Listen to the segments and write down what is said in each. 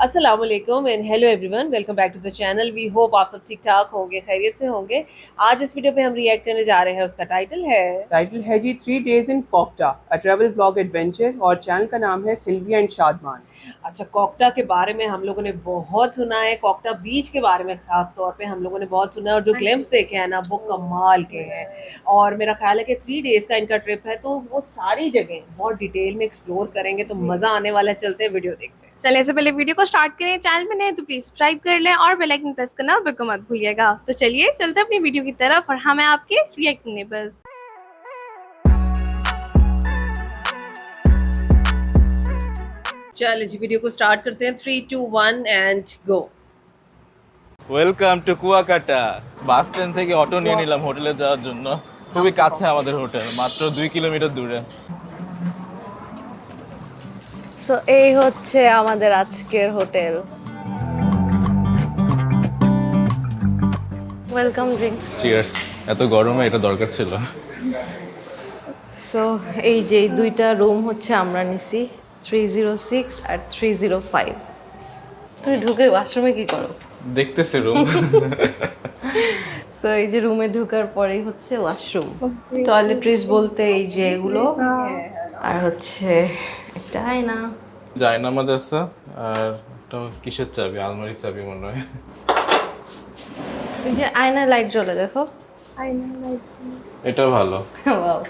अस्सलाम वालेकुम and hello everyone, welcome back to the channel. We hope आप सब ठीक ठाक होंगे, खैरियत से होंगे। आज इस वीडियो पे हम रिएक्ट करने जा रहे हैं, उसका टाइटल है जी 3 days in Kolkata, a travel vlog adventure, और चैनल का नाम है सिल्विया एंड शादमान। अच्छा, कोक्टा के बारे में हम लोगों ने बहुत सुना है, कोक्टा बीच के बारे में खास तौर पे हम लोगों ने बहुत सुना है और जो ग्लिम्स देखे हैं ना वो कमाल के हैं। और मेरा ख्याल है कि 3 डेज का इनका ट्रिप है, तो वो सारी जगह बहुत डिटेल में एक्सप्लोर करेंगे, तो मजा आने वाला है। चलते हैं, वीडियो देखते हैं। चले से पहले वीडियो को स्टार्ट करें। चैनल में नए तो प्लीज सब्सक्राइब कर लें और बेल आइकन प्रेस करना बिल्कुल मत भूलिएगा। तो चलिए चलते हैं अपनी वीडियो की तरफ और हमें आपके रिएक्ट करने बस। चलिए जी, वीडियो को स्टार्ट करते हैं। 3, 2, 1 and go. Welcome to Kuakata. Bus stand থেকে অটো নিয়ে নিলাম হোটেলে যাওয়ার জন্য। খুবই কাছে আমাদের হোটেল, মাত্র 2 কিলোমিটার দূরে। সো এই হচ্ছে আমাদের আজকের হোটেল। Welcome drinks. চিয়ার্স। এত গরমে এটা দরকার ছিল। সো এই যে এই দুইটা রুম হচ্ছে আমরা নিছি, 306 আর 305। তুই ঢুকে ওয়াশরুমে কি করো? দেখতেছি রুম। সো এই যে রুমে ঢোকার পরেই হচ্ছে ওয়াশরুম, টয়লেট্রিজ বলতে এই যে এগুলো, আর হচ্ছে একটা আয়না। জায়নামাজ আছে আর একটা কিসের চাবি, আলমারির চাবি মনে হয়। এই যে আয়নায় লাইট জ্বলে, দেখো। এটাও ভালো। ওয়াও।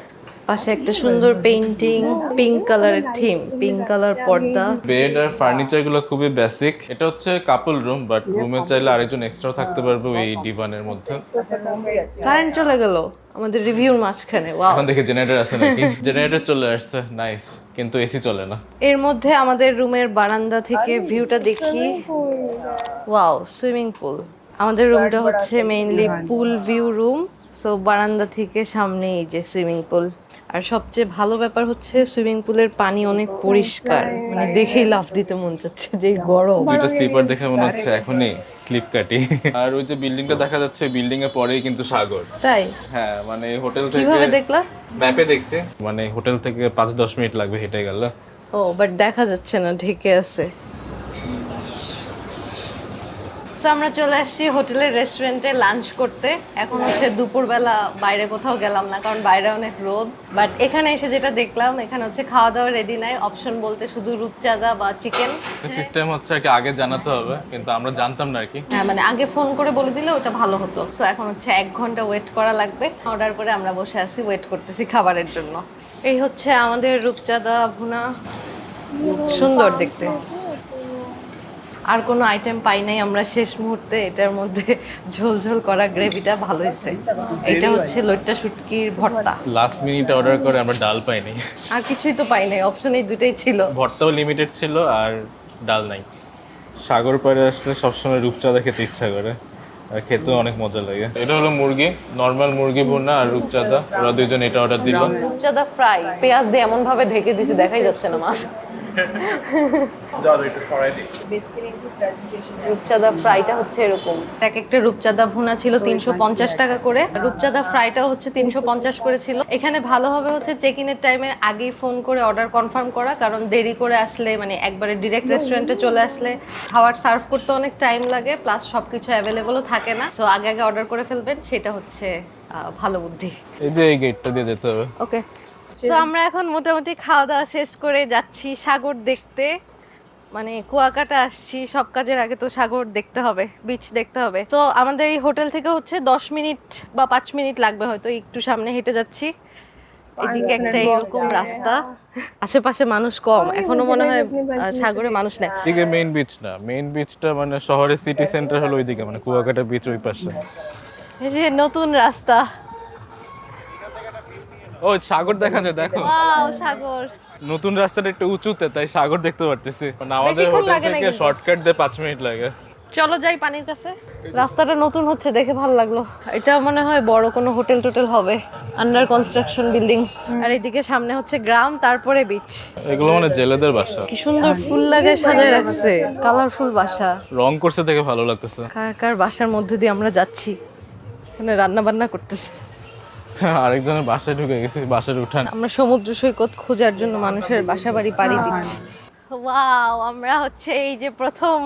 পাশে একটা সুন্দর পেইন্টিং, পিঙ্ক কালারের থিম, পিঙ্ক কালার পর্দা। বেড আর ফার্নিচার গুলো খুবই বেসিক। এটা হচ্ছে কাপল রুম, বাট রুমে চাইলে আরেকজন এক্সট্রা থাকতে পারবে ওই ডিভানের মধ্যে। কারেন্ট চলে গেল আমাদের রিভিউর মাঝখানে। ওয়াও। এখন দেখে জেনারেটর আছে নাকি? জেনারেটর চলে আসছে, নাইস, কিন্তু এসি চলে না। এর মধ্যে আমাদের রুমের বারান্দা থেকে ভিউটা দেখি। Wow, swimming pool. আমাদের রুমটা হচ্ছে মেইনলি পুল ভিউ রুম, সো বারান্দা থেকে সামনে এই যে সুইমিং পুল। আর সবচেয়ে ভালো ব্যাপার হচ্ছে সুইমিং পুলের পানি অনেক পরিষ্কার, মানে দেখেই লাফ দিতে মন চাচ্ছে, যে গরম। দুইটা স্লিপার দেখে মনে হচ্ছে এখনই স্লিপ কাটি। আর ওই যে বিল্ডিংটা দেখা যাচ্ছে, বিল্ডিং এর পরেই কিন্তু সাগর। তাই? হ্যাঁ, মানে হোটেল থেকে কিভাবে দেখলা? ম্যাপে দেখছি, মানে হোটেল থেকে 5-10 মিনিট লাগবে হেঁটে গেলে। ও, বাট দেখা যাচ্ছে না, ঢেকে আছে। সো আমরা চলে আসছি হোটেলের রেস্টুরেন্টে লাঞ্চ করতে। এখন হচ্ছে দুপুরবেলা, বাইরে কোথাও গেলাম না কারণ বাইরে অনেক রোদ। বাট এখানে এসে যেটা দেখলাম, এখানে হচ্ছে খাওয়া দাওয়া রেডি নাই, অপশন বলতে শুধু রূপচাঁদা বা চিকেন। সিস্টেম হচ্ছে আর কি আগে জানাতে হবে, কিন্তু আমরা জানতাম না আর কি। হ্যাঁ, মানে আগে ফোন করে বলে দিলে ওটা ভালো হতো। সো এখন হচ্ছে 1 ঘন্টা ওয়েট করা লাগবে। অর্ডার করে আমরা বসে আছি, ওয়েট করতেছি খাবারের জন্য। এই হচ্ছে আমাদের রূপচাঁদা ভুনা, সুন্দর দেখতে। আর কোনো আইটেম পাই নাই আমরা শেষ মুহূর্তে। এটার মধ্যে ঝোল ঝোল করা গ্রেভিটা ভালো হয়েছে। এটা হচ্ছে লইট্টা শুটকির ভর্তা। লাস্ট মিনিটে অর্ডার করে আমরা ডাল পাইনি। আর কিছুই তো পাই নাই, অপশন এই দুইটাই ছিল। ভর্তাও লিমিটেড ছিল আর ডাল নাই। সাগর পাড়ে আসলে সবসময় রূপচাঁদা খেতে ইচ্ছা করে, আর খেতেও অনেক মজা লাগে। এটা হলো মুরগি, নর্মাল মুরগি ভুনা আর রূপচাঁদা, ওরা দুইজন এটা অর্ডার দিল। রূপচাঁদা ফ্রাই, পেঁয়াজ দিয়ে এমন ভাবে ঢেকে দিছি দেখাই যাচ্ছে না মাছ। রূপচাঁদা ফ্রাইটা হচ্ছে এরকম। এক একটা রূপচাঁদা ভুনা ছিল 350 টাকা করে, রূপচাঁদা ফ্রাইটাও হচ্ছে 350 করে ছিল। এখানে ভালো হবে হচ্ছে চেক ইনের টাইমে আগেই ফোন করে অর্ডার কনফার্ম করা, কারণ দেরি করে আসলে, মানে একবারে ডিরেক্ট রেস্টুরেন্টে চলে আসলে খাবার সার্ভ করতে অনেক টাইম লাগে, প্লাস সবকিছু অ্যাভেলেবলও থাকে না। সো আগে আগে অর্ডার করে ফেলবেন, সেটা হচ্ছে ভালো বুদ্ধি। এই যে এই গেটটা দিয়ে যেতে হবে। ওকে। সো আমরা এখন মোটামুটি খাওয়া দাওয়া শেষ করে যাচ্ছি সাগর দেখতে। মানে কুয়াকাটা আসছি, সব কাজের আগে তো সাগর দেখতে হবে, বিচ দেখতে হবে। তো আমাদের এই হোটেল থেকে হচ্ছে 10 মিনিট বা 5 মিনিট লাগবে, হয়তো একটু সামনে হেঁটে যাচ্ছি। এদিকে একটা এরকম রাস্তা, আশেপাশে মানুষ কম, এখনো মনে হয় সাগরে মানুষ নেই। এদিকে মেইন বিচ না, মেইন বিচটা মানে শহরের সিটি সেন্টার হলো ওইদিকে, মানে কুয়াকাটা বিচ ওই পাশে। এই যে নতুন রাস্তা। ও, সাগর দেখা যায়, দেখো। ওয়াও, সাগর। নতুন রাস্তাটা একটু উঁচুতে, তাই সাগর দেখতে পারতেছি। মানে আমাদের বেশিক্ষণ হোটেল লাগে না থেকে কিন্তু। শর্টকাট দিয়ে 5 মিনিট লাগে। চলো যাই পানির কাছে। রাস্তাটা নতুন হচ্ছে, দেখে ভালো লাগলো। এটা মনে হয় বড় কোনো হোটেল টোটেল হবে, আন্ডার কনস্ট্রাকশন বিল্ডিং। আর এদিকে সামনে হচ্ছে গ্রাম, তারপরে বিচ। এগুলো মানে জেলেদের বাসা। কি সুন্দর ফুল লাগায় সাজায় রাখছে, কালারফুল বাসা। রং করছে দেখে ভালো লাগতেছে। কার কার বাসার মধ্যে দিয়ে আমরা যাচ্ছি, এখানে রান্না বান্না করতেছে। আরেকজনের বাসায় ঢুকে গেছি, বাসার উঠান। আমরা সমুদ্র সৈকত খোঁজার জন্য মানুষের বাসা বাড়ি পাড়ি দিচ্ছি। ওয়াও, আমরা হচ্ছে এই যে প্রথম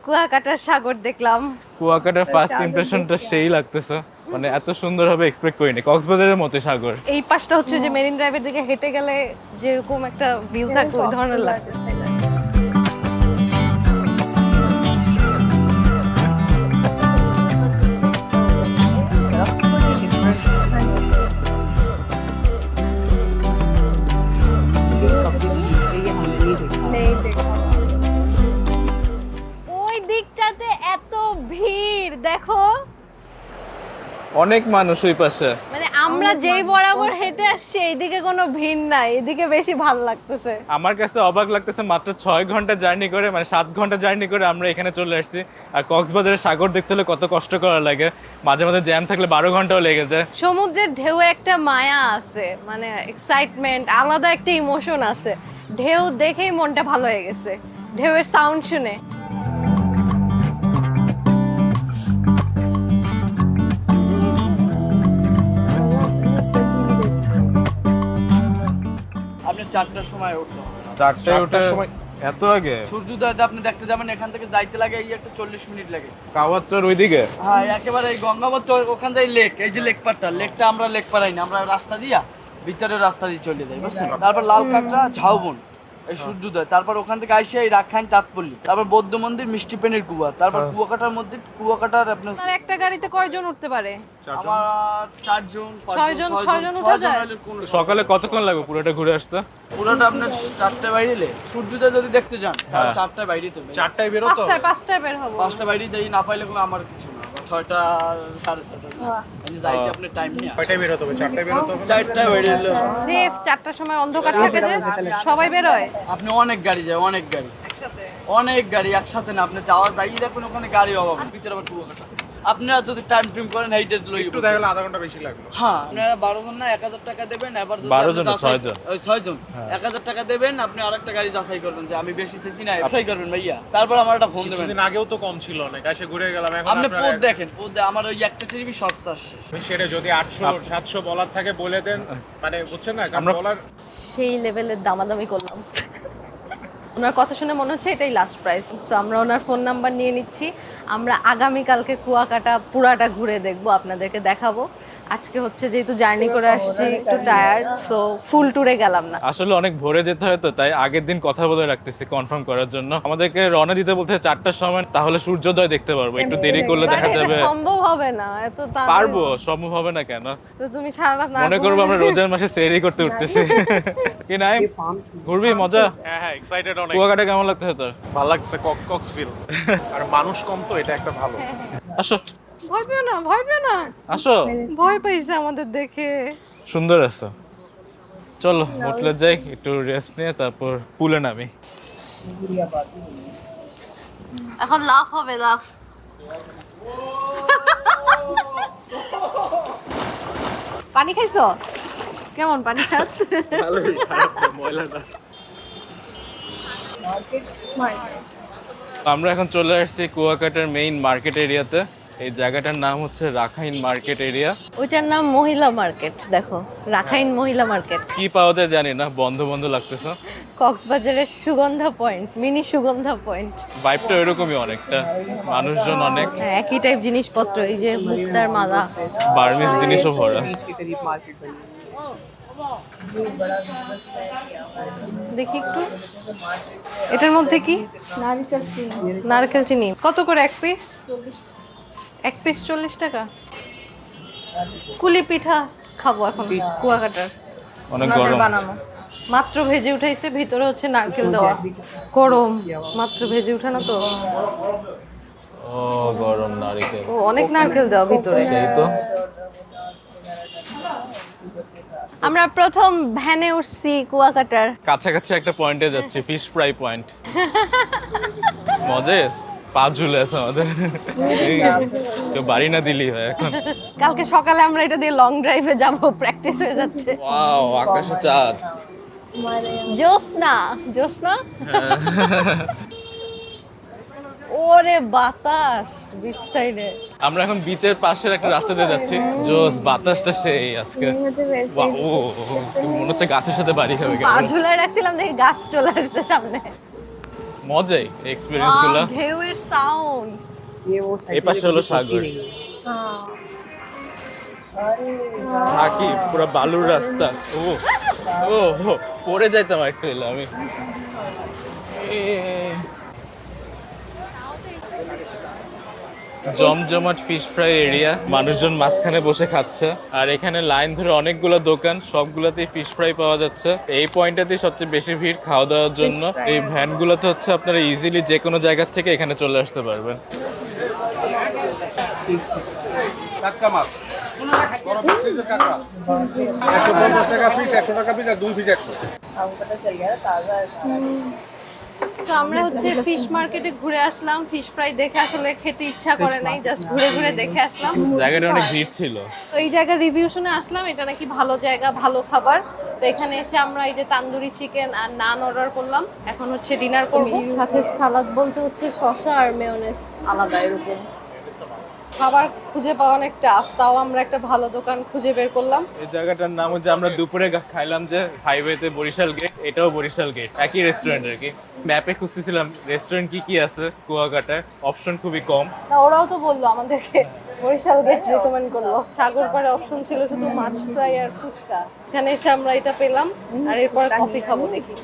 কুয়াকাটার সাগর দেখলাম। কুয়াকাটার ফার্স্ট ইমপ্রেশনটা সেই লাগতেছে, মানে এত সুন্দর হবে এক্সপেক্ট করিনি, কক্সবাজারের মতো সাগর। এই পাশটা হচ্ছে যে মেরিন ড্রাইভের দিকে হেঁটে গেলে যেরকম একটা ভিউ থাকবে ওই ধরনের লাগতেছে। ওই দিকটাতে এত ভিড় দেখো, অনেক মানুষ ওই পাশে। মানে আমরা যেই বরাবর হেঁটে আসছি এইদিকে কোনো ভিড় নাই, এদিকে বেশি ভালো লাগতেছে। আমার কাছে অবাক লাগতেছে, মাত্র 6 ঘন্টা জার্নি করে, মানে 7 ঘন্টা জার্নি করে আমরা এখানে চলে আসছি। আর কক্সবাজারের সাগর দেখতে হলে কত কষ্ট করা লাগে, মাঝে মাঝে জ্যাম থাকলে 12 ঘন্টাও লেগে যায়। সমুদ্রের ঢেউ একটা মায়া আছে, মানে এক্সাইটমেন্ট, আলাদা একটা ইমোশন আছে। ঢেউ দেখেই মনটা ভালো হয়ে গেছে, ঢেউয়ের সাউন্ড শুনে। আপনি 4টার সময় উঠতে হবে। 4টায় উঠে এত আগে? সূর্যোদয়টা আপনি দেখতে যাবেন, এখান থেকে যাইতে লাগে এই একটা 40 মিনিট লাগে। কাওয়াচর ওইদিকে? হ্যাঁ, একেবারে এই গঙ্গাবত ওখান থেকে লেক, এই যে লেক পাড়টা, লেকটা আমরা লেক পাড়াই না, আমরা রাস্তা দিয়া ভিতরের রাস্তা দিয়ে চলে যাই, বুঝছেন? তারপর লাল কাঁকড়া, ঝাউবন, এই সূর্যোদয়, তারপর ওখান থেকে আইসে এই রাখাইন তাঁতপল্লী, তারপর বৌদ্ধ মন্দির, মিষ্টি পেনের কুয়া, তারপর কুয়াকাটার মধ্যে কুয়াকাটার আপনার আর একটা গাড়িতে কয়জন উঠতে পারে? আমার 4 জন 6 জন উঠা যায়? সকালে কতক্ষণ লাগবে পুরোটা ঘুরে আসতে? পুরোটা আপনার 4টায় বাইরে, সূর্যোদয় যদি দেখতে যান তাহলে 4টায় বাইরে তো 4টায় বেরো তো? 5টায় বের হবো। 5টা বাইরে যাই, না পাইলে কোনো আমার কিছু না, 6টা 6:30 আমি যাইতে আপনি টাইম নিয়ে 4টায় বেরোতে হবে? 4টায় বেরোতে হবে? 4টায় বাইরে এলে সেফ, 4টার সময় অন্ধকার থাকে যে সবাই বের হয়। আপনি অনেক গাড়ি যায়, অনেক গাড়ি একসাথে না, আপনি যাই দেখুন ওখানে গাড়ির অভাব নেই, ভিতরে আবার কুয়াকাটা। আপনারা যদি টাইম ট্রিম করেন এইটা লই একটু দেখা গেল আধা ঘন্টা বেশি লাগলো। হ্যাঁ, আপনারা 12 জন না 1000 টাকা দেবেন, এবার যদি 12 আপনি জন না, যাচাই- 6 জন। ওই 6 জন 1000 টাকা দেবেন, আপনি আরেকটা গাড়ি যাচাই করবেন যে আমি বেশি চাইছি না, যাচাই করবেন ভাইয়া, তারপর আমার একটা ফোন দেবেন। কিছুদিন আগেও তো কম ছিল অনেক, এসে ঘুরে গেলাম। এখন আপনি আপনারা পোদ দেখেন, আমার ওই একটা টিভি সব চাষ শেষ। সেটা যদি 800 700 বলার থাকে বলে দেন, মানে বুঝছেন না, কারণ আমরা- বলার সেই লেভেলের দামাদামি করলাম। ওনার কথা শুনে মনে হচ্ছে এটাই লাস্ট প্রাইস। সো আমরা ওনার ফোন নাম্বার নিয়ে নিচ্ছি, আমরা আগামীকালকে কুয়াকাটা পুরাটা ঘুরে দেখবো, আপনাদেরকে দেখাবো। আজকে হচ্ছে যেহেতু জার্নি করে আসছি একটু টায়ার্ড, সো ফুল ট্যুরে গেলাম না। আসলে অনেক ভোরে যেতে হয় তো, তাই আগের দিন কথা বলে রাখতেছি কনফার্ম করার জন্য। আমাদেরকে রওনা দিতে বলতে 4টার সময়, তাহলে সূর্যোদয় দেখতে পারবো। একটু দেরি করলে দেখা But এটা যাবে। সম্ভব হবে না, এত তাড়াতাড়ি। পারবো, সম্ভব হবে না কেন? তো তুমি সারা রাত না মনে করবো আমরা রোজার মাসে সেহরি করতে উঠতেছি। কি নাই ঘুরবি, মজা? হ্যাঁ এক্সাইটেড অনেক। কুয়াকাটা কেমন লাগতেছে তোর? ভালো লাগছে, কক্স ফিল। আর মানুষ কম তো, এটা একটা ভালো। আসো ভয় পেও না, ভয় পেও না, আসো, ভয় পাইছে আমাদের দেখে। সুন্দর আছে। চলো হোটেলে যাই, একটু রেস্ট নিয়ে তারপর পুলে নামি। এখন লাফ হবে, লাফ। পানি খাইছো? কেমন পানি স্বাদ? আমরা এখন চলে আসছি কুয়াকাটার মেইন মার্কেট এরিয়াতে। এই জায়গাটার নাম হচ্ছে রাখাইন মার্কেট এরিয়া। ওইটার নাম মহিলা মার্কেট, দেখো রাখাইন মহিলা মার্কেট। কি পাওয়া যায় জানি না, বন্ধ বন্ধ লাগতেছে। কক্সবাজারের Sugandha point, mini Sugandha point. ভাইবটা এরকমই অনেকটা, মানুষজন অনেক, হ্যাঁ, একই টাইপ জিনিসপত্র, এই যে মুক্তার মালা, বার্মিজ জিনিসও ভরা। बीच के करीब मार्केट बनी है। দেখি একটু। এটার মধ্যে কি? নারকেল চিনি। কত করে এক পিস? এক পিস 40 টাকা। কুলি পিঠা খাবো এখন কুয়াকাটার, অনেক ওনাদের গরম। বানানো। মাত্র ভেজে উঠাইছে, ভিতরে হচ্ছে নারকেল দেওয়া। গরম, মাত্র ভেজে উঠানো তো। ও গরম নারকেল, ও অনেক নারকেল দেওয়া ভিতরে। সেই তো। আমরা প্রথম ভ্যানে উঠছি কুয়াকাটার। কাছাকাছি একটা পয়েন্টে যাচ্ছি, ফিশ ফ্রাই পয়েন্ট। মজেস পা ঝুলে আছে আমাদের, কেউ বাড়ি না দিলেই হয় এখন। কালকে সকালে আমরা এটা দিয়ে লং ড্রাইভে যাব, প্র্যাকটিস হয়ে যাচ্ছে। ওয়াও, আকাশে চাঁদ। জোসনা, জোসনা। ও ওরে বাতাস বিচ সাইডে। আমরা এখন বিচের পাশের একটা রাস্তা দিয়ে যাচ্ছি, জোস বাতাসটা সেই আজকে। Wow, ও মনে হচ্ছে গাছের সাথে বাড়ি হবে পা ঝুলায় রাখছিলাম দেখে গাছ চলে আসছে সামনে। মজাই এক্সপেরিয়েন্স গুলো। ঢেউয়ের সাউন্ড। ये वो साइड এই পাশে হলো সাগর, ঝাঁকি পুরো বালুর রাস্তা। ও ও ও, পড়ে যাইতাম একটু এলে আমি। জমজমাট ফিশ ফ্রাই এরিয়া, মানুষজন মাঝখানে বসে খাচ্ছে আর এখানে লাইন ধরে অনেকগুলো দোকান, সবগুলোতেই ফিশ ফ্রাই পাওয়া যাচ্ছে। এই পয়েন্টটাতেই সবচেয়ে বেশি ভিড় খাওয়া দাওয়ার জন্য। এই ভ্যানগুলোতে হচ্ছে আপনারা ইজিলি যে কোনো জায়গা থেকে এখানে চলে আসতে পারবেন। টাটকা মাছ বড় সাইজের কাঁকড়া 150 টাকা পিস, 100 টাকা পিস আর 2 পিস 100। তো আমরা হচ্ছে ফিশ মার্কেটে ঘুরে আসলাম, ফিশ ফ্রাই দেখে আসলে খেতে ইচ্ছা করে নাই, জাস্ট ঘুরে ঘুরে দেখে আসলাম। জায়গাটা অনেক ভিড় ছিল, তো এই জায়গার রিভিউ শুনে আসলাম, এটা নাকি ভালো জায়গা, ভালো খাবার। তো এখানে এসে আমরা এই যে তান্দুরি চিকেন আর নান অর্ডার করলাম, এখন হচ্ছে ডিনার করব। সাথে সালাদ বলতে হচ্ছে শসা আর মেয়োনেজ আলাদা এরকম। খাবার খুঁজে পাওয়া অনেক টাফ, তাও আমরা একটা ভালো দোকান খুঁজে বের করলাম। এই জায়গাটার নাম হচ্ছে, আমরা দুপুরে খাইলাম যে হাইওয়েতে বরিশাল গেট, এটাও বরিশাল গেট, একই রেস্টুরেন্ট আর কি। ম্যাপে খুঁজতেছিলাম রেস্টুরেন্ট কি কি আছে কুয়াকাটায়, অপশন খুবই কম। না ওরাও তো বললো আমাদেরকে বরিশাল গেট রেকমেন্ড করলো। সাগর পাড়ে অপশন ছিল শুধু মাছ ফ্রাই আর ফুচকা, এখানে এসে আমরা এটা পেলাম আর এরপরে কফি খাবো দেখি।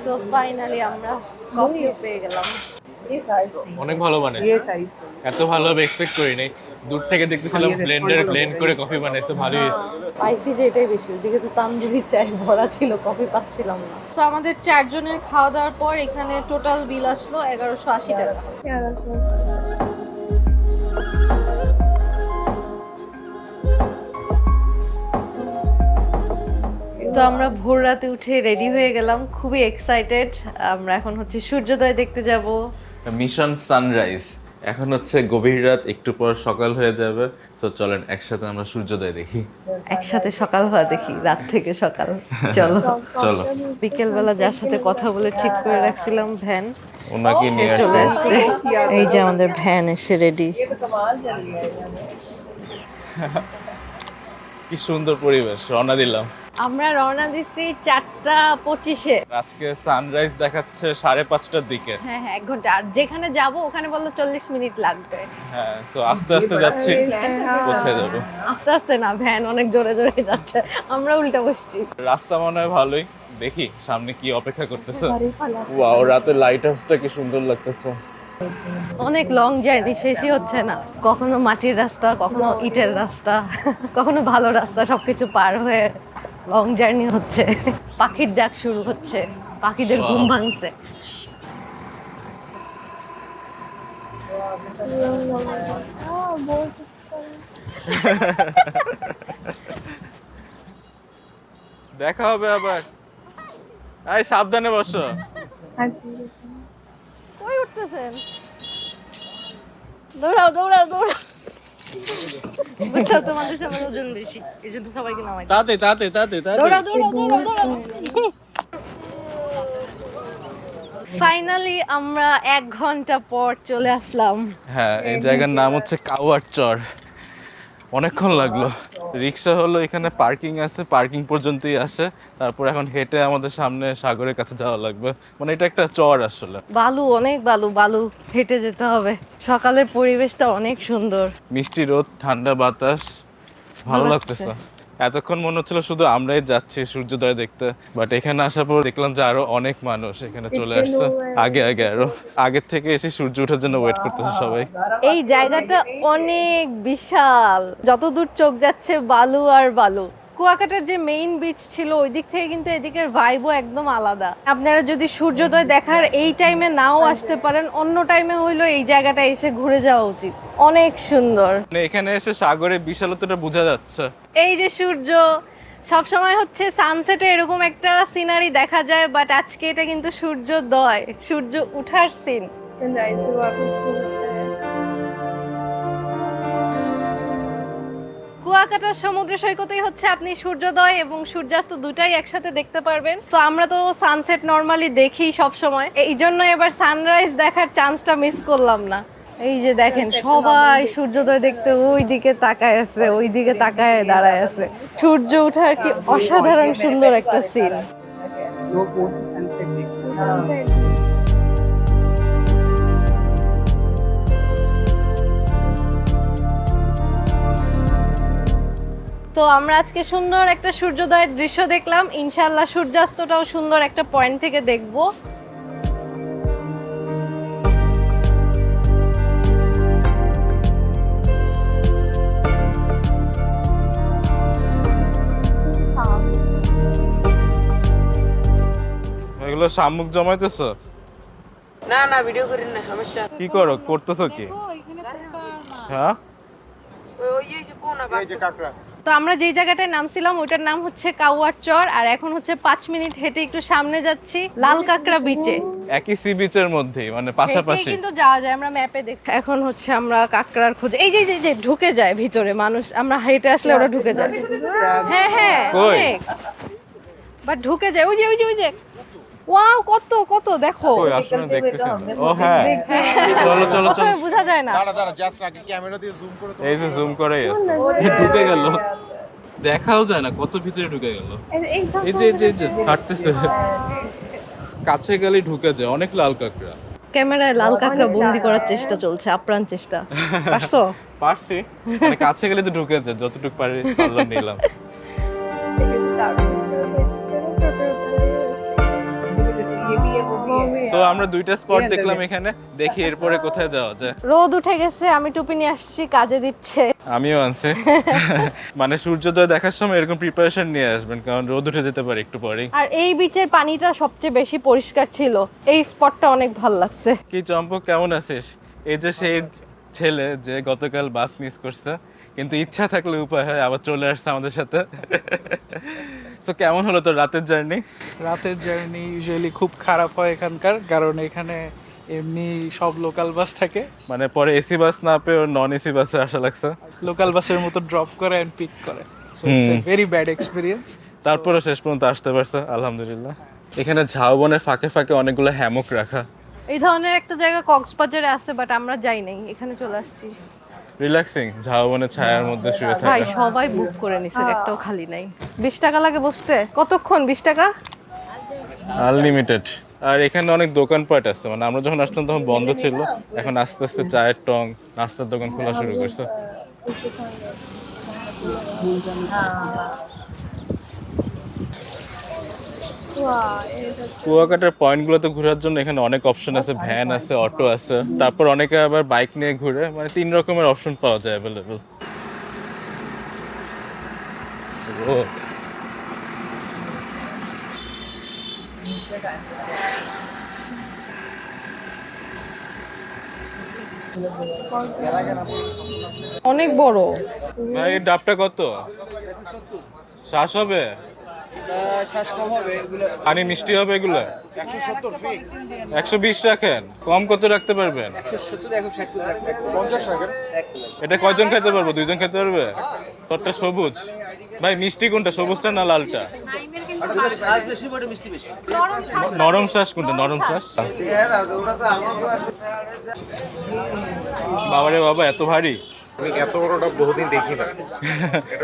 সো ফাইনালি আমরা কফিও পেয়ে গেলাম। অনেক ভালো বানাইছে, ये साइज এত ভালোভাবে এক্সপেক্ট করি নাই। দূর থেকে দেখতেছিলাম ব্লেন্ডারে ব্লেন্ড করে কফি বানাইছে, ভালোই হয়েছে। পাইছি যে এটাই বেশি, ওদিকে তো তান্দুরি চাই ভরা ছিল, কফি পাচ্ছিলাম না। তো আমাদের 4 জনের খাওয়া দাওয়ার পর এখানে টোটাল বিল আসলো 1180 টাকা। তো আমরা ভোর রাতে উঠে রেডি হয়ে গেলাম, খুবই এক্সাইটেড। আমরা এখন হচ্ছে সূর্যোদয় দেখতে যাব। মিশন সানরাইজ, এখন হচ্ছে গভীর রাত, একটু পর সকাল হয়ে যাবে। সো চলেন একসাথে আমরা সূর্যোদয় দেখি। একসাথে সকাল হওয়া দেখি, রাত থেকে সকাল। চলো চলো। বিকেলবেলা যার সাথে কথা বলে ঠিক করে রাখছিলাম ভ্যান, ওনাকে নিয়ে চলে আসছি। আসছে। এই যে আমাদের ভ্যান এসে রেডি। কি সুন্দর পরিবেশ, রওনা দিলাম। আমরা রওনা দিছি 4:25-এ। আজকে সানরাইজ দেখাচ্ছে 5:30টার দিকে। হ্যাঁ হ্যাঁ 1 ঘন্টা। আর যেখানে যাব ওখানে বললো 40 মিনিট লাগবে। হ্যাঁ, সো আস্তে আস্তে যাচ্ছি, পৌঁছে যাবো। আস্তে আস্তে না, ভ্যান অনেক জোরে জোরে যাচ্ছে, আমরা উল্টা বসছি। রাস্তা মনে হয় ভালোই, দেখি সামনে কি অপেক্ষা করতেছে। ওয়াও, রাতে লাইট হাউসটা কি সুন্দর লাগতেছে। অনেক লং জার্নি, শেষই হচ্ছে না। কখনো মাটির রাস্তা, কখনো ইটের রাস্তা, কখনো ভালো রাস্তা, সবকিছু পার হয়ে লং জার্নি হচ্ছে। পাখির ডাক শুরু হচ্ছে, পাখিদের ঘুম ভাঙছে। দেখা হবে আবার। এই সাবধানে বসো। কই উঠতেছেন? দৌড়াও দৌড়াও দৌড়াও। বুঝছো তোমাদের সবার ওজন বেশি, এই জন্য সবাইকে নামাই। তাতে তাতে তাতে তাতে দৌড়াও দৌড়াও দৌড়াও দৌড়াও। ফাইনালি আমরা 1 ঘন্টা পর চলে আসলাম। হ্যাঁ, এই জায়গার নাম হচ্ছে কাওয়ার চর। অনেকক্ষণ লাগলো। রিক্সা হলো এখানে পার্কিং আছে, পার্কিং পর্যন্তই আসে। তারপর এখন হেঁটে আমাদের সামনে সাগরের কাছে যাওয়া লাগবে। মানে এটা একটা চর আসলে। বালু, অনেক বালু, বালু হেঁটে যেতে হবে। সকালের পরিবেশটা অনেক সুন্দর, মিষ্টি রোদ, ঠান্ডা বাতাস, ভালো লাগতেছে। লাগতেছে। এতক্ষণ মনে হচ্ছিল শুধু আমরাই যাচ্ছি সূর্যোদয় দেখতে, বাট এখানে আসার পর দেখলাম যে আরো অনেক মানুষ এখানে চলে আসছে। আগে আগে আরো আগের থেকে এসে সূর্য ওঠার জন্য ওয়েট করতেছে সবাই। এই জায়গাটা অনেক বিশাল, যতদূর চোখ যাচ্ছে বালু আর বালু। কুয়াকাটার যে মেইন বিচ ছিল ওই দিক থেকে কিন্তু এদিকের ভাইবও একদম আলাদা। আপনারা যদি সূর্যোদয় দেখার এই টাইমে নাও আসতে পারেন, অন্য টাইমে হইলো এই জায়গাটা এসে ঘুরে যাওয়া উচিত, অনেক সুন্দর। মানে এখানে এসে সাগরের বিশালতাটা বোঝা যাচ্ছে। এই যে সূর্য, সব সময় হচ্ছে সানসেটে এরকম একটা সিনারি দেখা যায়, বাট আজকে এটা কিন্তু সূর্যোদয়, সূর্য ওঠার সিন। কুয়াকাটা সমুদ্র সৈকতেই হচ্ছে আপনি সূর্যোদয় এবং সূর্যাস্ত দুটাই একসাথে দেখতে পারবেন। তো আমরা তো সানসেট নরমালি দেখি সব সময়, এই জন্য এবার সানরাইজ দেখার চান্সটা মিস করলাম না। এই যে দেখেন সবাই সূর্যোদয় দেখতে ওই দিকে তাকায় আছে, ওই দিকে তাকায় দাঁড়ায় আছে। সূর্য ওঠার কি অসাধারণ সুন্দর একটা সিন। लोग और से सनसेट देखते हैं। সানসেট তো আমরা আজকে সুন্দর একটা সূর্যোদয়ের দৃশ্য দেখলাম, ইনশাআল্লাহ সূর্যাস্তটাও সুন্দর একটা পয়েন্ট থেকে দেখবো। এগুলো শামুক জমাইতেছ? না না ভিডিও করেন না, সমস্যা। কি করো, করতেছো কি? হ্যাঁ ওই যে কোনা এই যে কাঁকড়া তো আমরা যেই জায়গাটায় নামছিলাম ওইটার নাম হচ্ছে কাউয়ার চর, আর এখন হচ্ছে 5 মিনিট হেঁটে একটু সামনে যাচ্ছি লাল কাঁকড়া বিচে। একই সি বিচের মধ্যেই, মানে পাশাপাশি। হেঁটেই কিন্তু যাওয়া যায়, আমরা ম্যাপে দেখছি। এখন হচ্ছে আমরা কাঁকড়ার খোঁজে, এই যে এই যে ঢুকে যায় ভিতরে মানুষ, আমরা হেঁটে আসলে ওরা ঢুকে যায়। হ্যাঁ হ্যাঁ কই? অনেক, বাট ঢুকে যায়। ওই যে ওই যে ওই যে, ওয়াও কত কত দেখো। কই আসলে দেখতেছি না। ও হ্যাঁ, চলো চলো চলো। ওখানে বোঝা যায় না। দাঁড়া দাঁড়া জাস্ট আগে ক্যামেরা দিয়ে জুম করে এই যে জুম করেই আছে, ঢুকে গেল, দেখাও যায় না কত ভিতরে ঢুকে গেল। এই যে এই যে হাঁটতেছে, কাছে গেলে ঢুকে যায়। অনেক লাল কাঁকড়া। ক্যামেরায় লাল কাঁকড়া বন্দি করার চেষ্টা চলছে, আপ্রাণ চেষ্টা। পারছো? পারছি, মানে কাছে গেলে তো ঢুকে যায়, যতটুকু পারি পারলাম নিলাম। তো আমরা দুইটা স্পট দেখলাম এখানে, দেখি এরপরে কোথায় যাওয়া যায়। রোদ উঠে গেছে, আমি টুপি নিয়ে আসছি, কাজে দিচ্ছে। আমিও আনছি। মানে সূর্যোদয় দেখার সময় এরকম প্রিপারেশন নিয়ে আসবেন, কারণ রোদ উঠে যেতে পারে একটু পরেই। আর এই বিচের পানিটা সবচেয়ে বেশি পরিষ্কার ছিল, এই স্পটটা অনেক ভালো লাগছে। কি চম্পক, কেমন আছিস? এই যে সেই ছেলে যে গতকাল বাস মিস করছে, কিন্তু ইচ্ছা থাকলে উপায় হয়, আবার চলে আসছে আমাদের সাথে। সো কেমন হলো তোর রাতের জার্নি? রাতের জার্নি ইউজুয়ালি খুব খারাপ হয় এখানকার, কারণ এখানে এমনি সব লোকাল বাস থাকে। মানে পরে এসি বাস না পেয়ে নন এসি বাসে আসা লাগছে। লোকাল বাসের মতো ড্রপ করে এন্ড পিক করে, so it's a very bad experience. তারপরে শেষ পর্যন্ত আসতে পারছে, আলহামদুলিল্লাহ। এখানে ঝাউবনের ফাঁকে ফাঁকে অনেকগুলো হ্যামক রাখা। এই ধরনের একটা জায়গা কক্সবাজারে আছে, বাট আমরা যাই নাই, এখানে চলে আসছি। রিল্যাক্সিং, ঝাউবনের ছায়ার মধ্যে শুয়ে ভাই থাকা। সবাই বুক করে নিছে, একটাও খালি নাই। 20 টাকা লাগে বসতে। কতক্ষণ? 20 টাকা আনলিমিটেড। আর এখানে অনেক দোকানপাট আছে, মানে আমরা যখন আসলাম তখন বন্ধ ছিল, এখন আস্তে আস্তে চায়ের টং, নাস্তার দোকান খোলা শুরু করছে। কুয়াকাটার পয়েন্টগুলোতে ঘোরার জন্য এখানে অনেক অপশন আছে, ভ্যান আছে, অটো আছে, তারপর অনেকে আবার বাইক নিয়ে ঘুরে, মানে 3 রকমের অপশন পাওয়া যায় অ্যাভেলেবল। অনেক বড়। ভাই এই ডাবটা কত? শ্বাস হবে? শ্বাস কম হবে এগুলো। পানি মিষ্টি হবে এগুলো? 170 ফিক্স 120 রাখেন, কম কত রাখতে পারবেন? 170 160 রাখতে 50 টাকা এটা কয়জন খেতে পারবো? 2 জন খেতে পারবে? তোরটা সবুজ। ভাই মিষ্টি কোনটা, সবুজটা না লালটা? শ্বাস বেশি পড়ে মিষ্টি বেশি। নরম শ্বাস কোনটা? নরম শ্বাস। বাবারে বাবা, এত ভারী। আমি এত বড়টা বহুদিন দেখি না।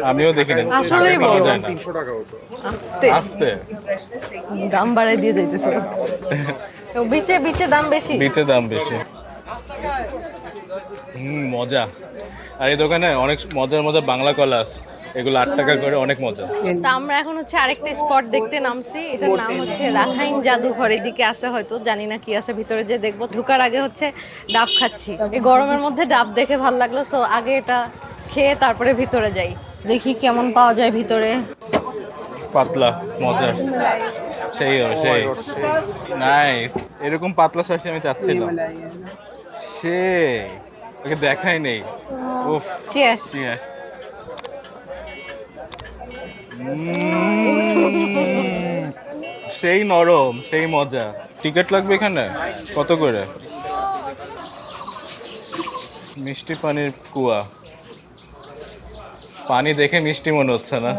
আমিও দেখি না, আসলেই পাওয়া বড়। যায় না। 300 টাকা হতো। আস্তে আস্তে দাম বাড়াই দিয়ে যাইতেছে। বিচে বিচে দাম বেশি। বিচে দাম বেশি। মজা। আর এই দোকানে অনেক মজার মজার বাংলা কলা আছে, এগুলো 8 টাকা করে, অনেক মজা। তা আমরা এখন হচ্ছে আরেকটা স্পট দেখতে নামছি, এটার নাম হচ্ছে রাখাইন জাদুঘর। এদিকে আছে হয়তো, জানি না কি আছে ভিতরে, যে দেখবো। ঢোকার আগে হচ্ছে ডাব খাচ্ছি, এই গরমের মধ্যে ডাব দেখে ভালো লাগলো, সো আগে এটা খেয়ে তারপরে ভিতরে যাই, দেখি কেমন পাওয়া যায় ভিতরে। পাতলা মজা, সেই সেই নাইস। এরকম পাতলা শ্বাস আমি চাচ্ছিলাম, সে ওকে দেখাই নেই। উফ, চিয়ার্স। চিয়ার্স। সেই নরম, সেই মজা। টিকিট লাগবে এখানে? কত করে? মিষ্টি পানির কুয়া। পানি দেখে মিষ্টি মনে হচ্ছে না,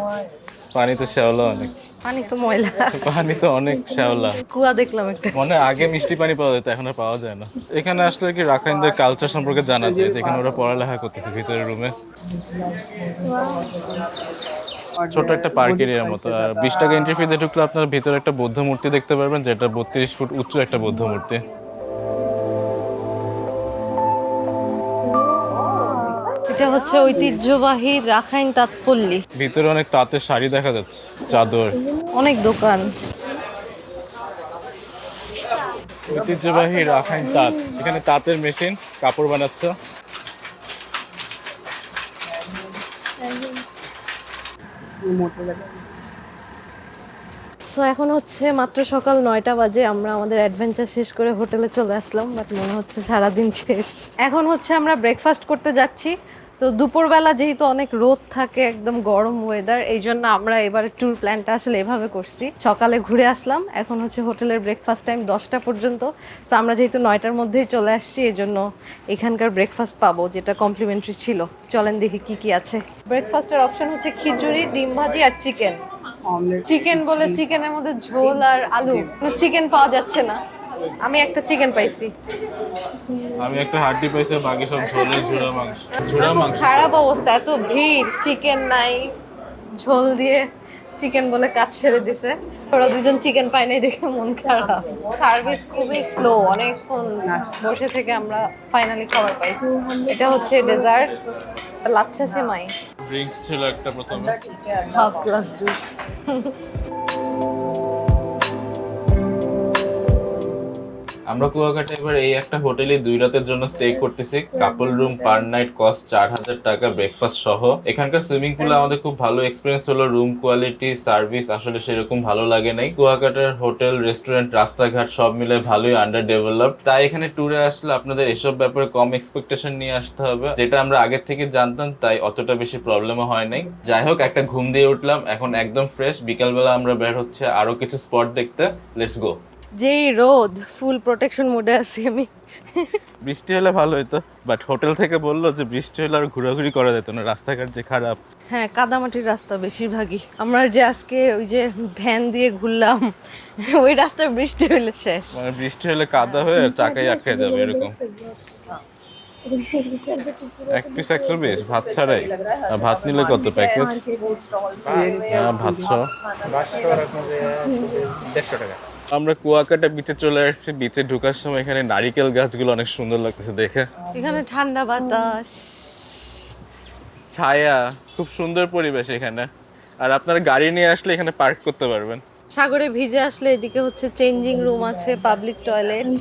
পানি তো শ্যাওলা অনেক, পানি তো ময়লা, পানি তো অনেক শ্যাওলা। কুয়া দেখলাম একটা। মনে হয় আগে মিষ্টি পানি পাওয়া যেত, এখন আর পাওয়া যায় না। এখানে আসলে কি রাখাইনদের কালচার সম্পর্কে জানা যায়, যেখানে ওরা পড়ালেখা করতেছে ভিতরের রুমে। ছোট একটা পার্ক এরিয়ার মতো। আর 20 টাকা এন্ট্রি ফি দিয়ে ঢুকলে আপনার ভিতরে একটা বৌদ্ধ মূর্তি দেখতে পারবেন, যেটা 32 ফুট উঁচু একটা বৌদ্ধ মূর্তি। এটা হচ্ছে ঐতিহ্যবাহী রাখাইন তাঁতপল্লী। ভিতরে অনেক তাঁতের শাড়ি দেখা যাচ্ছে, চাদর, অনেক দোকান। ঐতিহ্যবাহী রাখাইন তাঁত। এখানে তাঁতের মেশিন, কাপড় বানাচ্ছে। তো এখন হচ্ছে মাত্র সকাল 9টা বাজে, আমরা আমাদের অ্যাডভেঞ্চার শেষ করে হোটেলে চলে আসলাম, বাট মনে হচ্ছে সারাদিন শেষ। এখন হচ্ছে আমরা ব্রেকফাস্ট করতে যাচ্ছি। তো দুপুরবেলা যেহেতু অনেক রোদ থাকে, একদম গরম ওয়েদার, এই জন্য আমরা এবারে ট্যুর প্ল্যানটা আসলে এভাবে করছি। সকালে ঘুরে আসলাম, এখন হচ্ছে হোটেলের ব্রেকফাস্ট টাইম 10টা পর্যন্ত। তো আমরা যেহেতু 9টার মধ্যেই চলে আসছি, এই জন্য এখানকার ব্রেকফাস্ট পাবো, যেটা কমপ্লিমেন্টারি ছিল। চলেন দেখি কি কি আছে। ব্রেকফাস্টের অপশন হচ্ছে খিচুড়ি, ডিম ভাজি আর চিকেন। চিকেন বলে চিকেনের মধ্যে ঝোল আর আলু, চিকেন পাওয়া যাচ্ছে না। আমি একটা চিকেন পাইছি, আমি একটা হাড্ডি পাইছি, বাকি সব ঝোলের ঝুড়া মাংস। ঝুড়া খুব মাংস খারাপ অবস্থা, এত ভিড়, চিকেন নাই, ঝোল দিয়ে চিকেন বলে কাজ ছেড়ে দিছে। ওরা দুজন চিকেন পায় নাই দেখে মন খারাপ। সার্ভিস খুবই স্লো, অনেকক্ষণ বসে থেকে আমরা ফাইনালি খাবার পাইছি। এটা হচ্ছে ডেজার্ট, লাচ্ছা সেমাই, ড্রিঙ্কস ছিল একটা প্রথমে, হাফ গ্লাস জুস। আমরা কুয়াকাটা এবার এই একটা হোটেলে 2 রাতের জন্য স্টে করতেছি। কাপল রুম পার নাইট কস্ট 4000 টাকা, ব্রেকফাস্ট সহ। এখানকার সুইমিং পুলে আমাদের খুব ভালো এক্সপিরিয়েন্স হলো। রুম কোয়ালিটি, সার্ভিস আসলে সেরকম ভালো লাগে নাই। কুয়াকাটার হোটেল, রেস্টুরেন্ট, রাস্তাঘাট সব মিলে ভালোই আন্ডার ডেভেলপড। তাই এখানে ট্যুরে আসলে আপনাদের এসব ব্যাপারে কম এক্সপেকটেশন নিয়ে আসতে হবে, যেটা আমরা আগের থেকে জানতাম, তাই অতটা বেশি প্রবলেমও হয় নাই। যাই হোক, একটা ঘুম দিয়ে উঠলাম, এখন একদম ফ্রেশ। বিকালবেলা আমরা বের হচ্ছে আরো কিছু স্পট দেখতে। Let's go. যেই রোদ, ফুল প্রোটেকশন মোডে আছি আমি। বৃষ্টি হলে ভালো হতো, বাট হোটেল থেকে বললো যে বৃষ্টি হলে আর ঘোরাঘুরি করা যেত না, রাস্তাঘাট যে খারাপ। হ্যাঁ, কাদামাটির রাস্তা বেশিরভাগই। আমরা যে আজকে ওই যে ভ্যান দিয়ে ঘুরলাম, ওই রাস্তায় বৃষ্টি হইলে শেষ। মানে বৃষ্টি হলে কাদা হয়ে চাকাই আটকে যাবে এরকম। 1 পিস 120 ভাত ছাড়াই। আর ভাত নিলে কত প্যাকেজ? ভাত সহ 150 টাকা। আমরা কুয়াকাটা বিচে চলে আসছি। বিচে ঢোকার সময় এখানে নারিকেল গাছগুলো অনেক সুন্দর লাগতেছে দেখে। এখানে ঠান্ডা বাতাস, ছায়া, খুব সুন্দর পরিবেশ এখানে। আর আপনারা গাড়ি নিয়ে আসলে এখানে পার্ক করতে পারবেন। সাগরে ভিজে আসলে এদিকে হচ্ছে চেঞ্জিং রুম আছে, পাবলিক টয়লেট।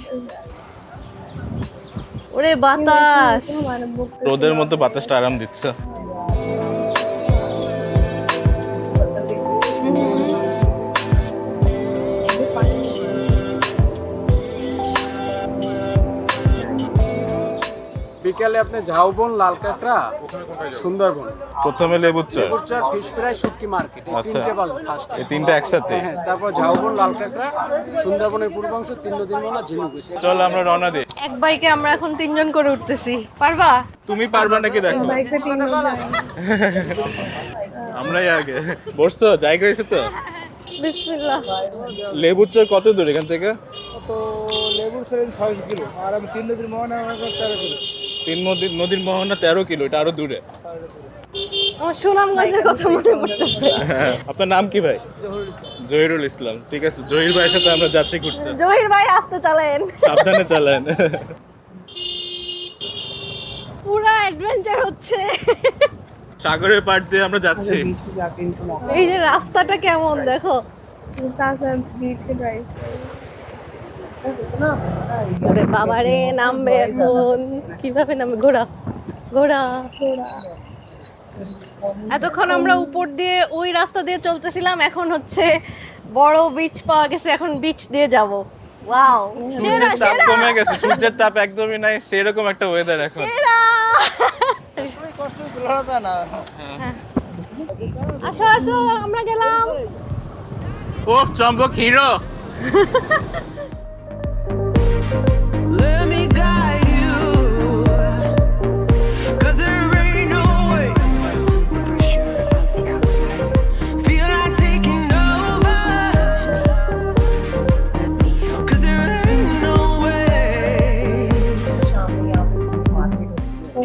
ওরে বাতাস, রোদের মধ্যে বাতাসটা আরাম দিচ্ছে। বিকালে আপনি ঝাউবন, লাল কাঁকড়া, সুন্দরবন, প্রথমে লেবুর চর, ফিশ ফ্রাই, শুটকি মার্কেট, এই আচ্ছা। তিনটে ফার্স্ট। এই তিনটা একসাথে। হ্যাঁ, তারপর ঝাউবন, লাল কাঁকড়া, সুন্দরবনের পূর্বাংশ, 3 নদীর মোলা, ঝিনুক। চল আমরা রওনা দিই। এক বাইকে আমরা এখন 3 জন করে উঠতেছি। পারবা? তুমি পারবা নাকি দেখো। আমরাই আগে বসছো, জায়গা হয়েছে তো। বিসমিল্লাহ। লেবুর চর কত দূর এখান থেকে? তো লেবুর ছেড়ে 6 কিলো, আর আমি 3 নদীর মোহনা 13 কিলো। 3 নদীর মোহনা 13 কিলো, এটা আরো দূরে। আমার সুনামগঞ্জের কথা মনে পড়তেছে। আপনার নাম কি ভাই? জহিরুল ইসলাম। ঠিক আছে, জহির ভাইয়ের সাথে আমরা যাচ্ছি ঘুরতে। জহির ভাই আসতে চালেন, সাবধানে চালান। পুরা অ্যাডভেঞ্চার হচ্ছে। সাগরের পাড় দিয়ে আমরা যাচ্ছি। এই যে রাস্তাটা কেমন দেখো। ওরে বাবারে, নামবে এখন কিভাবে নামবে? ঘোড়া ঘোড়া। এতক্ষণ আমরা উপর দিয়ে ওই রাস্তা দিয়ে চলতেছিলাম, এখন হচ্ছে বড় বিচ পাওয়া গেছে, এখন বিচ দিয়ে যাব। ওয়াও, সূর্যের তাপ কমে গেছে, সূর্যের তাপ একদমই নাই, সেরকম একটা ওয়েদার এখন। কষ্ট তোলা যায় না। আসো আসো, আমরা গেলাম। ও চম্পক hero. Cause there ain't no way to the pressure.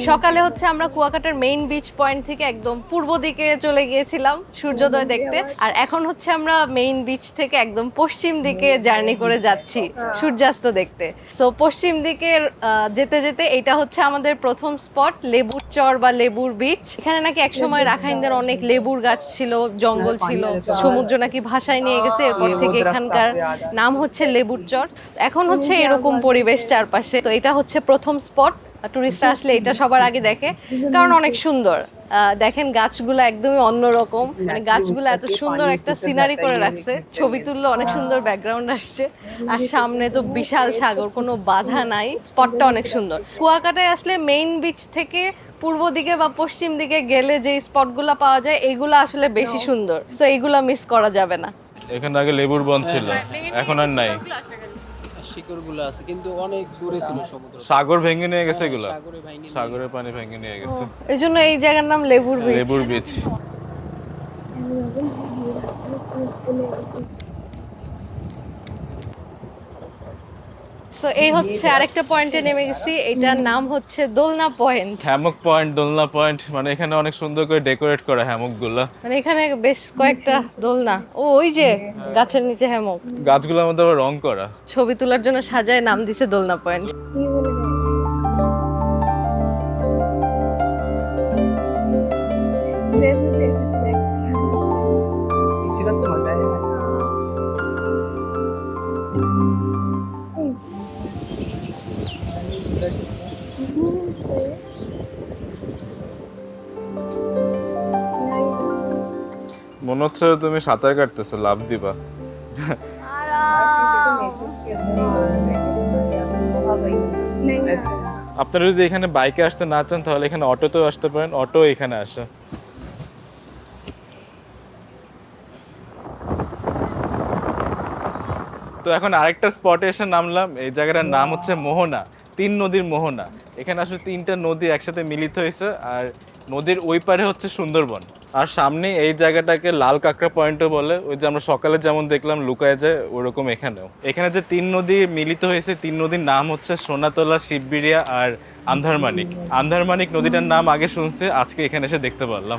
সকালে হচ্ছে আমরা কুয়াকাটার মেইন বিচ পয়েন্ট থেকে একদম পূর্ব দিকে চলে গিয়েছিলাম সূর্যোদয় দেখতে, আর এখন হচ্ছে আমরা মেইন বিচ থেকে একদম পশ্চিম দিকে জার্নি করে যাচ্ছি সূর্যাস্ত দেখতে। সো পশ্চিম দিকে যেতে যেতে এটা হচ্ছে আমাদের প্রথম স্পট, লেবুর চর বা লেবুর বিচ। এখানে নাকি একসময় রাখাইনদের অনেক লেবুর গাছ ছিল, জঙ্গল ছিল, সমুদ্র নাকি ভাসায় নিয়ে গেছে, এরপর থেকে এখানকার নাম হচ্ছে লেবুর চর। এখন হচ্ছে এরকম পরিবেশ চারপাশে। তো এটা হচ্ছে প্রথম স্পট, টুরিস্টরা আসলে এটা সবার আগে দেখে কারণ অনেক সুন্দর। দেখেন গাছগুলো একদমই অন্যরকম, মানে গাছগুলো এত সুন্দর একটা সিনারি করে রাখছে, ছবি তুললে অনেক সুন্দর ব্যাকগ্রাউন্ড আসছে, আর সামনে তো বিশাল সাগর, কোনো বাধা নাই, স্পটটা অনেক সুন্দর। কুয়াকাটায় আসলে মেইন বিচ থেকে পূর্ব দিকে বা পশ্চিম দিকে গেলে যে স্পটগুলো পাওয়া যায় এগুলো আসলে বেশি সুন্দর, সো এইগুলো মিস করা যাবে না। এখানে আগে লেবুর বন ছিল, এখন আর নাই। শিকড়গুলো আছে কিন্তু অনেক দূরে ছিল সমুদ্র, সাগর ভেঙে নিয়ে গেছে এগুলো, সাগরে ভাঙে সাগরের পানি ভেঙে নিয়ে গেছে। এই জন্য এই জায়গার নাম লেবুর বিচ। লেবুর বিচ। সো এই হচ্ছে আরেকটা পয়েন্টে নেমে গেছি, এটার নাম হচ্ছে দোলনা পয়েন্ট। হ্যামক পয়েন্ট, দোলনা পয়েন্ট, মানে এখানে অনেক সুন্দর করে ডেকোরেট করা হ্যামক গুলা, মানে এখানে বেশ কয়েকটা দোলনা, ওই যে গাছের নিচে হ্যামক, গাছগুলোর মধ্যে আবার রং করা। ছবি তোলার জন্য সাজায় নাম দিছে দোলনা পয়েন্ট। इसी का तो मजा है। মনে হচ্ছে তুমি সাঁতার কাটতেছো, লাভ দিবা। আপনারা যদি এখানে বাইকে আসতে না চান তাহলে এখানে অটোতেও আসতে পারেন, অটো এখানে আসে। তো এখন আরেকটা স্পটে এসে নামলাম, এই জায়গাটার নাম হচ্ছে মোহনা, 3 নদীর মোহনা। এখানে আসলে 3টা নদী একসাথে মিলিত হয়েছে, আর নদীর ওই পারে হচ্ছে সুন্দরবন, আর সামনে এই জায়গাটাকে লাল কাঁকড়া পয়েন্টও বলে। ওই যে আমরা সকালে যেমন দেখলাম লুকায় যায়, ওরকম এখানেও। এখানে যে 3 নদী মিলিত হয়েছে, 3 নদীর নাম হচ্ছে সোনাতলা, শিববিড়িয়া আর আন্ধারমানিক। আন্ধারমানিক নদীটার নাম আগে শুনছে, আজকে এখানে এসে দেখতে পারলাম।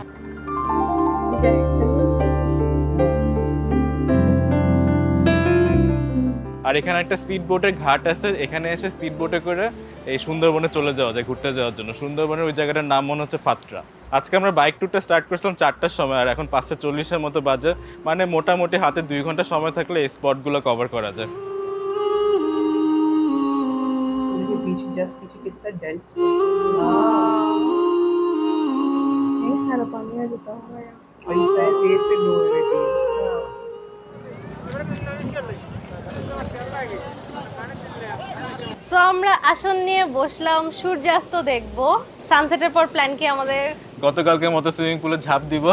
আর এখানে একটা স্পিড বোটের ঘাট আছে, এখানে এসে স্পিড বোটে করে এই সুন্দরবনে চলে যাওয়া যায় ঘুরতে যাওয়ার জন্য। সুন্দরবনের ওই জায়গাটার নাম মনে হচ্ছে ফাত্রা। আজকে আমরা বাইক ট্যুরটা স্টার্ট করেছিলাম 4টার সময়, আর এখন 5:40-এর মতো বাজে, মানে মোটামুটি হাতে 2 ঘন্টা সময় থাকলে এই স্পটগুলো কভার করা যায়। जस्ट पीछे कितना डेंस सारा पानी आ जाता है और इस साइड पेड़ पे लो रहती है। সো আমরা আসন নিয়ে বসলাম, সূর্যাস্ত দেখবো। সানসেটের পর প্ল্যান কি আমাদের? গতকালকের মতো সুইমিং পুলে ঝাঁপ দিব,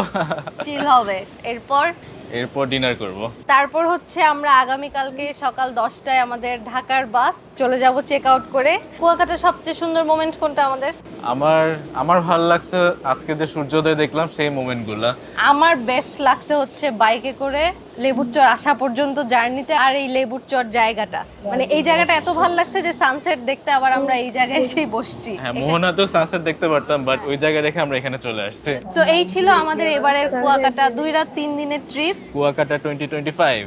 চিল হবে, এরপর ডিনার করব। তারপর হচ্ছে আমরা আগামীকালকে সকাল 10টায় আমাদের ঢাকার বাস চলে যাব চেক আউট করে। কুয়াকাটার সবচেয়ে সুন্দর মোমেন্ট কোনটা আমাদের? আমার ভালো লাগছে আজকে যে সূর্যোদয় দেখলাম সেই মোমেন্টগুলো। আমার বেস্ট লাগছে হচ্ছে বাইকে করে লেবুর চর আসা পর্যন্ত জার্নিটা, আর এই লেবুর চর জায়গাটা, মানে এই জায়গাটা এত ভালো লাগছে যে সানসেট দেখতে আবার আমরা এই জায়গায় এসেই বসছি। হ্যাঁ, মোহনাতেও সানসেট দেখতে পারতাম, বাট ওই জায়গা রেখে আমরা এখানে চলে আসছি। তো এই ছিল আমাদের এবারের কুয়াকাটা 2 রাত 3 দিনের ট্রিপ, কুয়াকাটা 2025।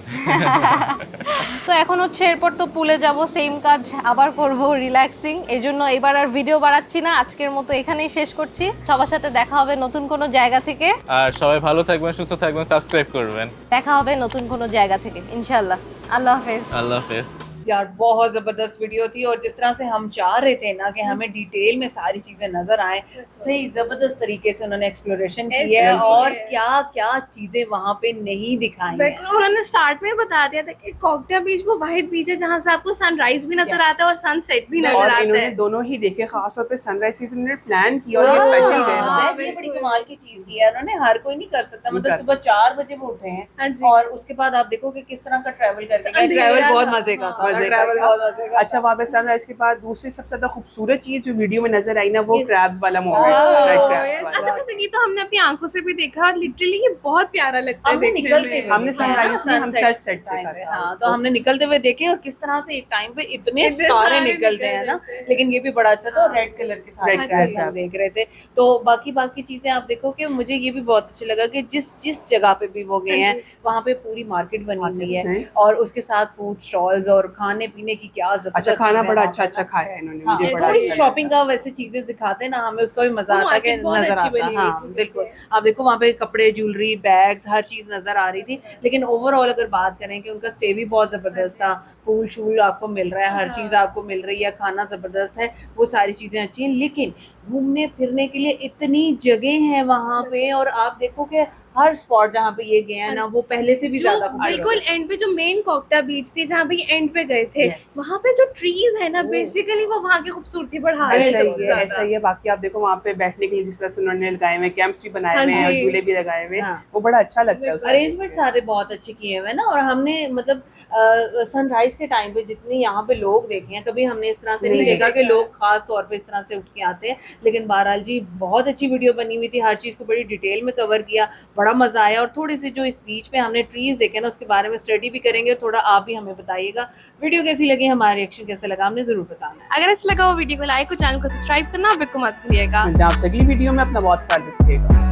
তো এখন হচ্ছে এরপর তো পুলে যাব, সেম কাজ আবার করব, রিল্যাক্সিং। এই জন্য এবার আর ভিডিও বাড়াচ্ছি না, আজকের মতো এখানেই শেষ করছি। সবার সাথে দেখা হবে নতুন কোনো জায়গা থেকে, আর সবাই ভালো থাকবেন, সুস্থ থাকবেন, সাবস্ক্রাইব করবেন। দেখা হবে নতুন কোনো জায়গা থেকে ইনশাআল্লাহ। আল্লাহ হাফেজ। আল্লাহ হাফেজ। यार बहुत ज़बरदस्त वीडियो थी, और जिस तरह से हम चाह रहे थे ना कि हमें डिटेल में सारी चीज़ें नज़र आएं, सही ज़बरदस्त तरीके से उन्होंने एक्सप्लोरेशन की है, और क्या क्या चीज़ें वहाँ पे नहीं दिखाई हैं। उन्होंने स्टार्ट में बता दिया था कि कोक्टा बीच वो वाहिद बीच है जहाँ से आपको सनराइज भी नजर आता है और सनसेट भी नजर और आता इन्होंने है। दोनों ही देखे, खासतौर पे सनराइज की इन्होंने प्लान किया और ये स्पेशल गए हैं। ये बड़ी कमाल की चीज की है, उन्होंने हर कोई नहीं कर सकता। मतलब सुबह 4 बजे वो उठे हैं, हाँ जी। और उसके बाद आप देखो कि किस तरह का ट्रैवल करके गए। ट्रैवल बहुत मजे का था, मजे travel का बहुत मजे था। का अच्छा, वहाँ पे सनराइज के बाद दूसरी सबसे ज्यादा खूबसूरत चीज जो वीडियो में नजर आई ना, वो क्रैब्स वाला मोमेंट, रेड क्रैब्स वाला। अच्छा वैसे ये तो हमने अपनी आंखों से भी देखा और लिटरली ये बहुत प्यारा लगता है हमने देखने निकलते में। हमने sunrise नहीं, हम sunset sunset time देखा पे, था हाँ, उसको। तो हमने निकलते हुए देखे और किस तरह से एक टाइम पे इतने इतने सारे सारे निकलते हैं ना, निकल रहे थे। लेकिन ये भी बड़ा अच्छा था। रेड कलर के सारे Red crabs crabs। हम देख रहे थे। तो बाकी चीजें आप देखो कि मुझे ये भी बहुत अच्छा लगा कि जिस जगह पे भी वो गए हैं वहाँ पे पूरी मार्केट बनी हुई Markets है हैं। और उसके साथ फूड स्टॉल्स और खाने पीने की क्या अच्छा, जबरदस्त खाना चीज़ें बड़ा हैं अच्छा वहाँ अच्छा पे ना। खाया है इन्होंने, हाँ, मुझे बड़ा थोड़ी अच्छा शॉपिंग का वैसे चीजें दिखाते हैं ना, हमें उसका भी मजा वो आता है कि market बहुत नजर अच्छी आता है। बनी हुई हाँ थी। बिल्कुल, आप देखो वहाँ पे कपड़े, ज्वेलरी, बैग्स, हर चीज नजर आ रही थी। लेकिन ओवरऑल अगर बात करें कि उनका स्टे भी बहुत जबरदस्त था, पूल शूल आपको मिल रहा है, हर चीज आपको मिल रही है, खाना जबरदस्त है, वो सारी चीजें अच्छी हैं। लेकिन घूमने फिरने के लिए इतनी जगह है वहाँ पे, और आप देखो कि हर स्पॉट जहाँ पे ये गए हैं ना, वो पहले से भी जो ज्यादा बिल्कुल एंड पे जो मेन कोक्टा बीच थी जहाँ पे एंड पे गए थे, Yes. वहाँ पे जो ट्रीज है ना बेसिकली वो वहाँ की खूबसूरती बढ़ा रहे हैं ऐसा सबसे ही है, ज्यादा। ऐसा ही है। बाकी आप देखो वहाँ पे बैठने के लिए जिस तरह से उन्होंने लगाए हुए हैं, कैंप्स भी बनाए हाँ हुए हैं और जी। झूले भी लगाए हुए हैं, हाँ। वो बड़ा अच्छा लगता है उसको अरेंजमेंट देख के। सारे बहुत अच्छे किए हुए हैं ना। और हमने मतलब सनराइज के टाइम पे जितने यहाँ पे लोग देखे हैं, कभी हमने इस तरह से नहीं नहीं देखा कि लोग खास तौर पे इस तरह से उठ के आते हैं। लेकिन बहरहाल जी बहुत अच्छी वीडियो बनी हुई थी, हर चीज़ को बड़ी डिटेल में कवर किया, बड़ा मजा आया। और थोड़ी सी जो इस बीच पे हमने ट्रीज देखे ना, उसके बारे में स्टडी भी करेंगे। थोड़ा आप भी हमें बताइएगा वीडियो कैसी लगी, हमारा रिएक्शन कैसा लगा, हमने जरूर बताना है। अगर अच्छा लगा वो वीडियो को लाइक और चैनल को सब्सक्राइब करना बिल्कुल मत भूलिएगा। मिलते हैं आपसे अगली वीडियो में, अपना बहुत ख्याल रखिएगा।